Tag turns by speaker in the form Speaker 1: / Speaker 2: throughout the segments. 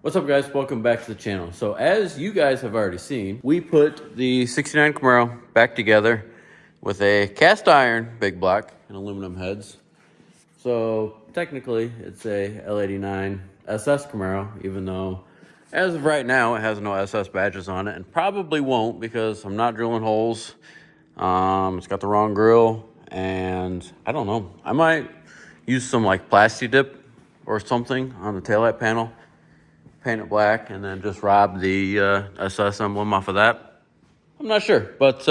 Speaker 1: What's up, guys? Welcome back to the channel. So as you guys have already seen, we put the 69 Camaro back together with a cast iron big block and aluminum heads. So technically it's a L89 SS Camaro, even though as of right now it has no SS badges on it, and probably won't because I'm not drilling holes. It's got the wrong grill, and I don't know, I might use some like plasti dip or something on the taillight panel, paint it black, and then just rob the SS emblem off of that. I'm not sure, but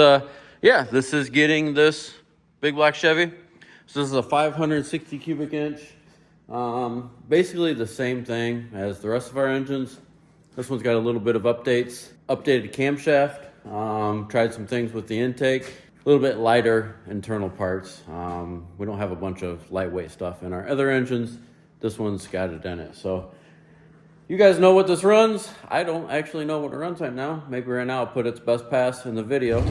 Speaker 1: yeah, this is getting this big black Chevy. So this is a 560 cubic inch. Basically the same thing as the rest of our engines. This one's got a little bit of updates. Updated camshaft, tried some things with the intake. A little bit lighter internal parts. We don't have a bunch of lightweight stuff in our other engines. This one's got it in it. So you guys know what this runs. I don't actually know what it runs right now. Maybe right now I'll put its best pass in the video.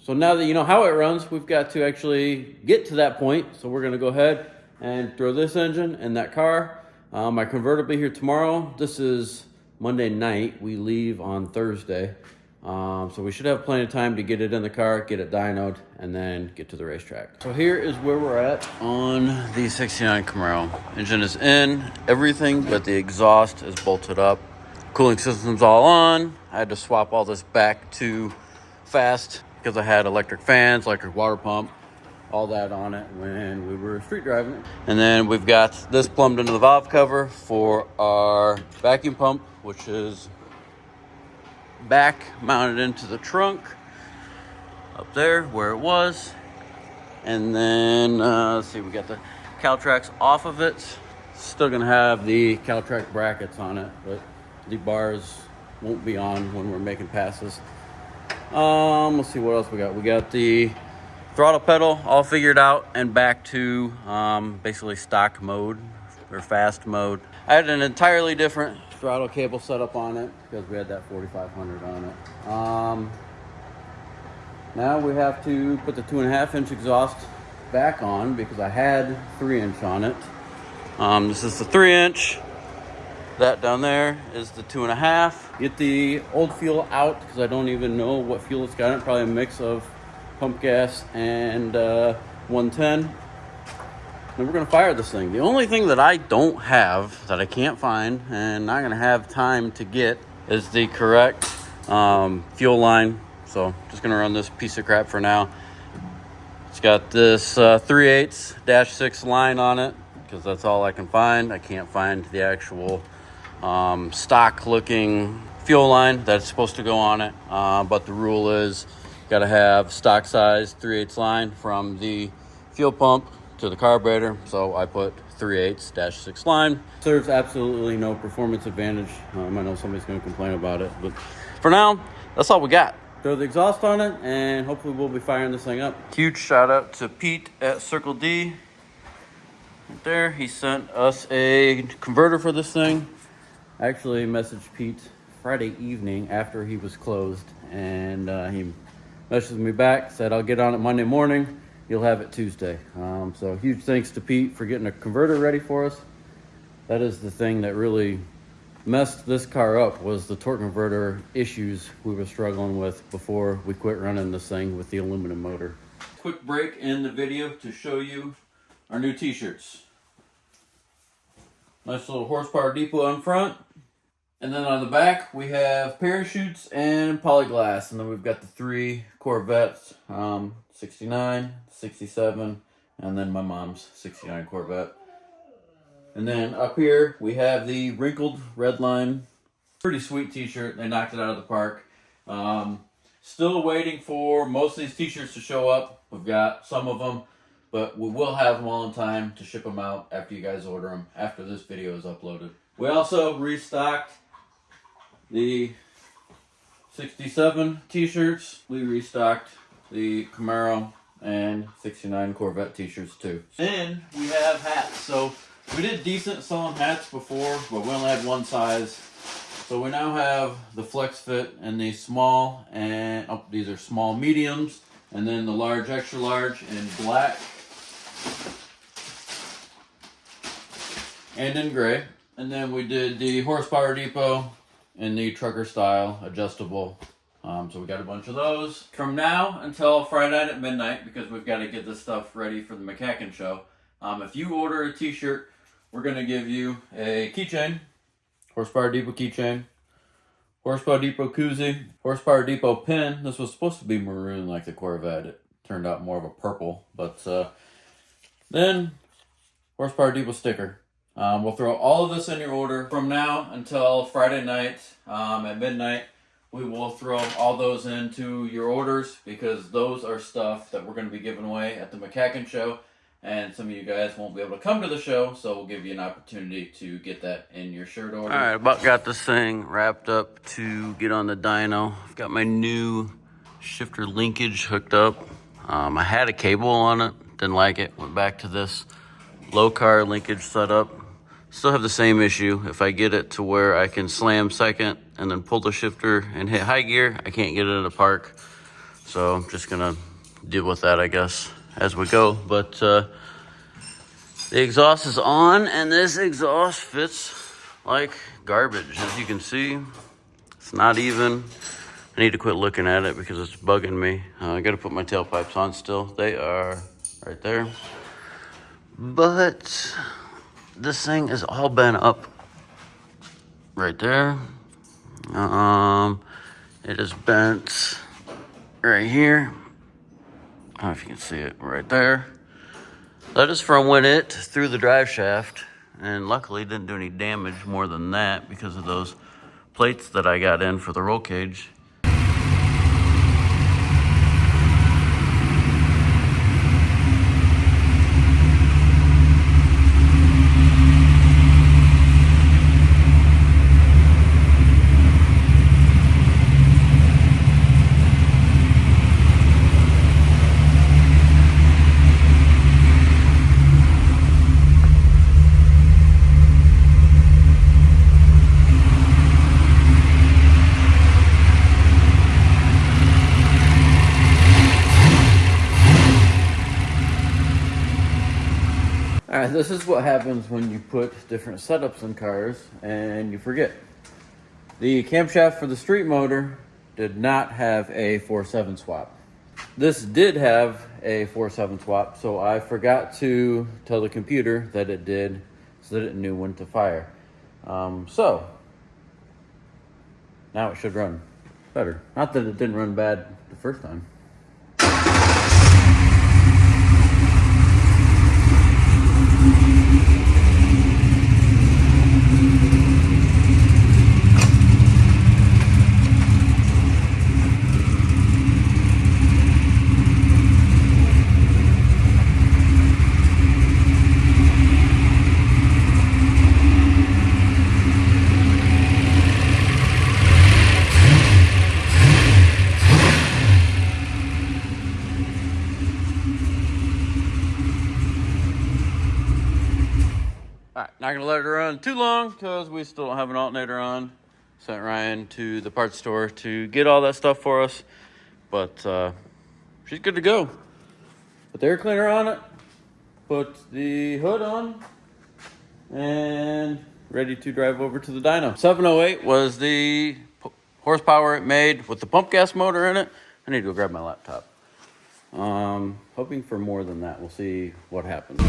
Speaker 1: So now that you know how it runs, we've got to actually get to that point. So we're gonna go ahead and throw this engine in that car. My converter will be here tomorrow. This is Monday night. We leave on Thursday. So we should have plenty of time to get it in the car, get it dynoed, and then get to the racetrack. So here is where we're at on the 69 Camaro. Engine is in, everything but the exhaust is bolted up. Cooling system's all on. I had to swap all this back to fast because I had electric fans, electric water pump, all that on it when we were street driving it. And then we've got this plumbed into the valve cover for our vacuum pump, which is back mounted into the trunk up there where it was. And then let's see, we got the Caltrax off of it. Still gonna have the Caltrax brackets on it, but the bars won't be on when we're making passes. Let's see what else we got. We got the throttle pedal all figured out and back to basically stock mode or fast mode. I had an entirely different throttle cable setup on it because we had that 4500 on it. Now we have to put the 2.5 inch exhaust back on because I had 3 inch on it. This is the 3 inch. That down there is the 2.5. Get the old fuel out because I don't even know what fuel it's got in it. Probably a mix of pump gas and 110. Then we're gonna fire this thing. The only thing that I don't have, that I can't find and not gonna have time to get, is the correct fuel line. So just gonna run this piece of crap for now. It's got this 3/8-6 line on it because that's all I can find. I can't find the actual stock looking fuel line that's supposed to go on it, but the rule is got to have stock size 3/8 line from the fuel pump to the carburetor. So I put 3/8-6 line. Serves absolutely no performance advantage. I know somebody's going to complain about it, but for now that's all we got. Throw the exhaust on it and hopefully we'll be firing this thing up. Huge shout out to Pete at Circle D right there. He sent us a converter for this thing. I actually messaged Pete Friday evening after he was closed, and he messaged me back, said I'll get on it Monday morning, you'll have it Tuesday. So huge thanks to Pete for getting a converter ready for us. That is the thing that really messed this car up, was the torque converter issues we were struggling with before we quit running this thing with the aluminum motor. Quick break in the video to show you our new t-shirts. Nice little horsepower depot on front. And then on the back, we have parachutes and polyglass. And then we've got the 3 Corvettes, 69, 67, and then my mom's 69 Corvette. And then up here, we have the wrinkled red line. Pretty sweet t-shirt. They knocked it out of the park. Still waiting for most of these t-shirts to show up. We've got some of them but we will have them all in time to ship them out after you guys order them, after this video is uploaded. We also restocked the 67 t-shirts. We restocked the Camaro and 69 Corvette t-shirts too. And we have hats. So we did decent selling hats before, but we only had one size. So we now have the flex fit and the small, and these are small mediums, and then the large, extra large in black and in gray. And then we did the Horsepower Depot in the trucker style, adjustable. So we got a bunch of those. From now until Friday night at midnight, because we've got to get this stuff ready for the McCacken show. If you order a t-shirt, we're going to give you a keychain. Horsepower Depot keychain, Horsepower Depot koozie, Horsepower Depot pin. This was supposed to be maroon like the Corvette. It turned out more of a purple. But then Horsepower Depot sticker. We'll throw all of this in your order. From now until Friday night at midnight, we will throw all those into your orders, because those are stuff that we're going to be giving away at the McCacken show. And some of you guys won't be able to come to the show, so we'll give you an opportunity to get that in your shirt order. All right, about got this thing wrapped up to get on the dyno. I've got my new shifter linkage hooked up. I had a cable on it, didn't like it. Went back to this low car linkage setup. Still have the same issue. If I get it to where I can slam second and then pull the shifter and hit high gear, I can't get it in the park. So I'm just gonna deal with that, I guess, as we go. But the exhaust is on, and this exhaust fits like garbage. As you can see, it's not even. I need to quit looking at it because it's bugging me. I gotta put my tailpipes on still. They are right there. But this thing is all bent up right there. It is bent right here. I don't know if you can see it right there. That is from when it threw the drive shaft, and luckily didn't do any damage more than that because of those plates that I got in for the roll cage. All right, this is what happens when you put different setups in cars and you forget. The camshaft for the street motor did not have a 4/7 swap. This did have a 4/7 swap, so I forgot to tell the computer that it did, so that it knew when to fire. So now it should run better. Not that it didn't run bad the first time. All right, not gonna let it run too long because we still don't have an alternator on. Sent Ryan to the parts store to get all that stuff for us, but she's good to go. Put the air cleaner on it, put the hood on, and ready to drive over to the dyno. 708 was the horsepower it made with the pump gas motor in it. I need to go grab my laptop. Hoping for more than that. We'll see what happens.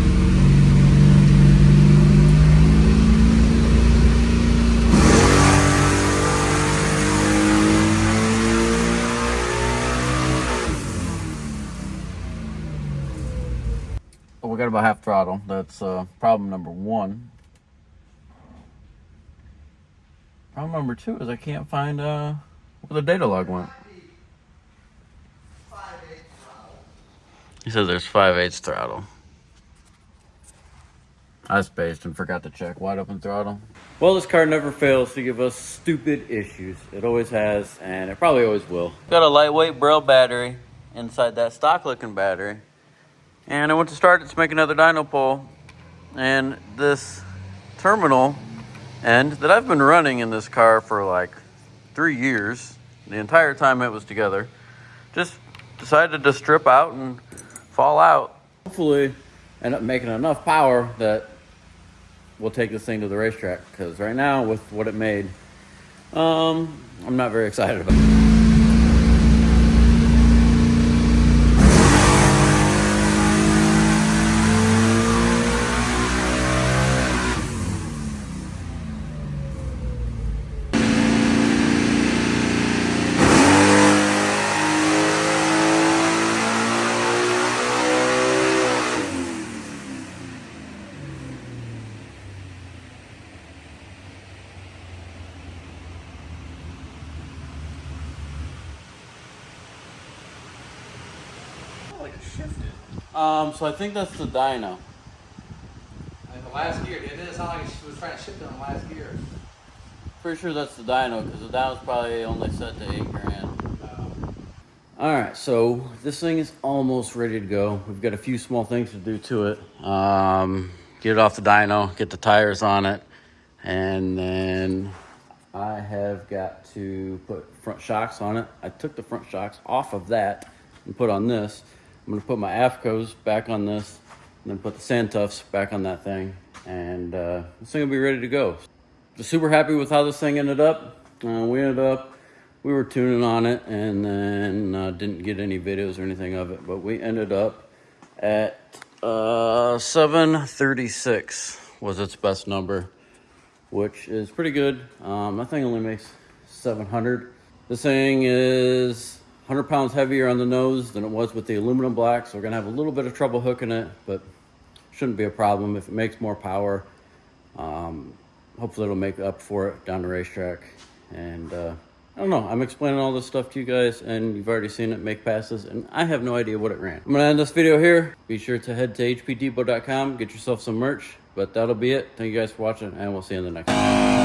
Speaker 1: We got about half throttle. That's problem number one. Problem number two is I can't find where the data log went. He said there's 5/8 throttle. I spaced and forgot to check wide open throttle. Well, this car never fails to give us stupid issues. It always has, and it probably always will. Got a lightweight Braille battery inside that stock looking battery. And I went to start it to make another dyno pole. And this terminal end that I've been running in this car for like 3 years, the entire time it was together, just decided to strip out and fall out. Hopefully end up making enough power that we'll take this thing to the racetrack, because right now with what it made, I'm not very excited about it.
Speaker 2: Like it shifted.
Speaker 1: So I think that's the dyno.
Speaker 2: Like the last gear, it didn't sound like it was trying to shift it on the last gear.
Speaker 1: Pretty sure that's the dyno, because the dyno's probably only set to $8,000. All right, so this thing is almost ready to go. We've got a few small things to do to it. Get it off the dyno, get the tires on it, and then I have got to put front shocks on it. I took the front shocks off of that and put on this. I'm gonna put my AFCOs back on this, and then put the sand tufts back on that thing, and this thing will be ready to go. Just super happy with how this thing ended up. We were tuning on it, and then didn't get any videos or anything of it, but we ended up at 736 was its best number, which is pretty good. That thing only makes 700. This thing is 100 pounds heavier on the nose than it was with the aluminum black, so we're gonna have a little bit of trouble hooking it, but shouldn't be a problem. If it makes more power, hopefully it'll make up for it down the racetrack. And I don't know, I'm explaining all this stuff to you guys, and you've already seen it make passes, and I have no idea what it ran. I'm gonna end this video here. Be sure to head to hpdepot.com, get yourself some merch, but that'll be it. Thank you guys for watching, and we'll see you in the next one.